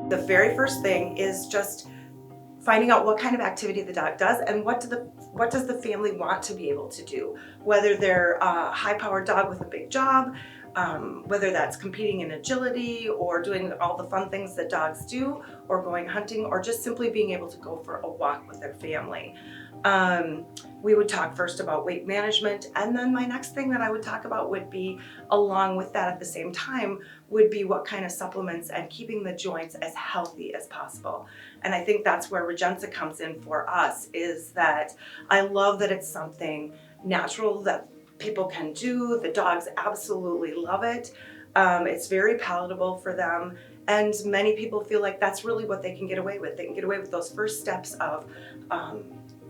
The very first thing is just finding out what kind of activity the dog does and what does the family want to be able to do. Whether they're a high-powered dog with a big job, whether that's competing in agility or doing all the fun things that dogs do, or going hunting, or just simply being able to go for a walk with their family. We would talk first about weight management, and then my next thing that I would talk about would be, along with that at the same time, would be what kind of supplements and keeping the joints as healthy as possible. And I think that's where Rejensa comes in for us, is that I love that it's something natural that people can do. The dogs absolutely love it. It's very palatable for them. And many people feel like that's really what they can get away with. They can get away with those first steps of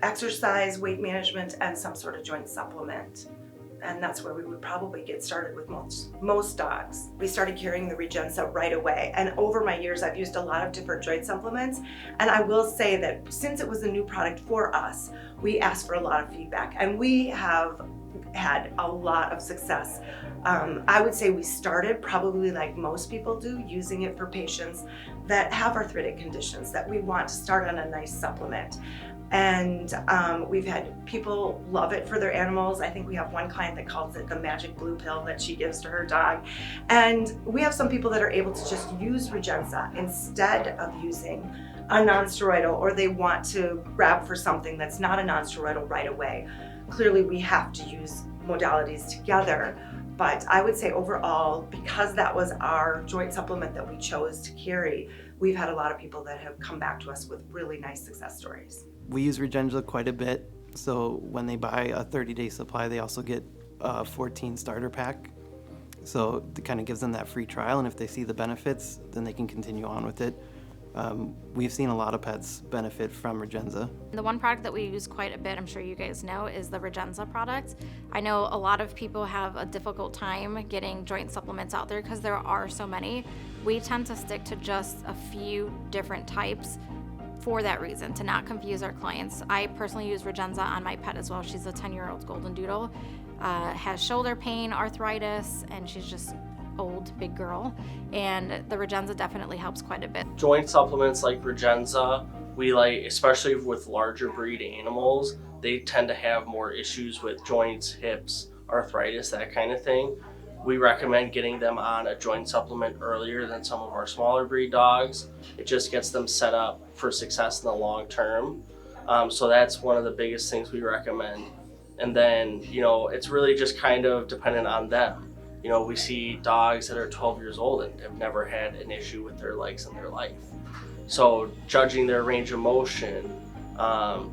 exercise, weight management, and some sort of joint supplement. And that's where we would probably get started with most dogs. We started carrying the Rejensa right away. And over my years, I've used a lot of different joint supplements. And I will say that since it was a new product for us, we asked for a lot of feedback. And we have had a lot of success. I would say we started probably like most people do, using it for patients that have arthritic conditions that we want to start on a nice supplement. And we've had people love it for their animals. I think we have one client that calls it the magic blue pill that she gives to her dog. And we have some people that are able to just use Rejensa instead of using a non-steroidal, or they want to grab for something that's not a non-steroidal right away. Clearly we have to use modalities together, but I would say overall, because that was our joint supplement that we chose to carry, we've had a lot of people that have come back to us with really nice success stories. We use Rejensa quite a bit, so when they buy a 30-day supply, they also get a 14 starter pack. So it kind of gives them that free trial, and if they see the benefits, then they can continue on with it. We've seen a lot of pets benefit from Rejensa. The one product that we use quite a bit, I'm sure you guys know, is the Rejensa product. I know a lot of people have a difficult time getting joint supplements out there because there are so many. We tend to stick to just a few different types for that reason, to not confuse our clients. I personally use Rejensa on my pet as well. She's a 10-year-old golden doodle, has shoulder pain, arthritis, and she's just old, big girl, and the Rejensa definitely helps quite a bit. Joint supplements like Rejensa, we like, especially with larger breed animals, they tend to have more issues with joints, hips, arthritis, that kind of thing. We recommend getting them on a joint supplement earlier than some of our smaller breed dogs. It just gets them set up for success in the long term. So that's one of the biggest things we recommend. And then, it's really just kind of dependent on them. We see dogs that are 12 years old and have never had an issue with their legs in their life. So judging their range of motion,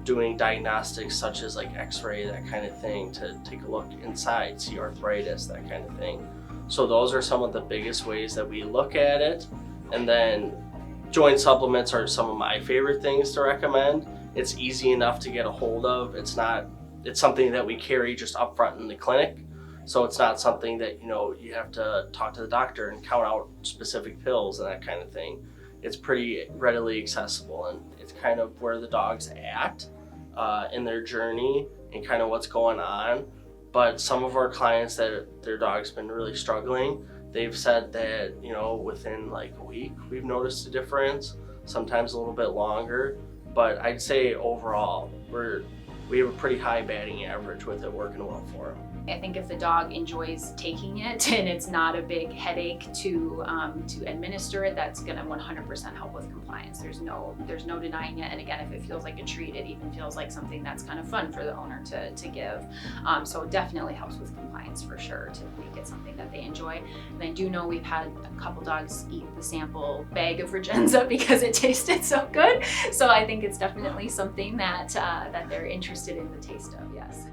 doing diagnostics such as like x-ray, that kind of thing, to take a look inside, see arthritis, that kind of thing. So those are some of the biggest ways that we look at it. And then joint supplements are some of my favorite things to recommend. It's easy enough to get a hold of. It's something that we carry just up front in the clinic. So it's not something that, you have to talk to the doctor and count out specific pills and that kind of thing. It's pretty readily accessible, and it's kind of where the dog's at in their journey and kind of what's going on. But some of our clients that their dog's been really struggling, they've said that, within like a week, we've noticed a difference, sometimes a little bit longer. But I'd say overall, we have a pretty high batting average with it working well for them. I think if the dog enjoys taking it and it's not a big headache to administer it, that's going to 100% help with compliance. There's no denying it. And again, if it feels like a treat, it even feels like something that's kind of fun for the owner to give. So it definitely helps with compliance for sure, to make it something that they enjoy. And I do know we've had a couple dogs eat the sample bag of Rejensa because it tasted so good. So I think it's definitely something that they're interested in the taste of, yes.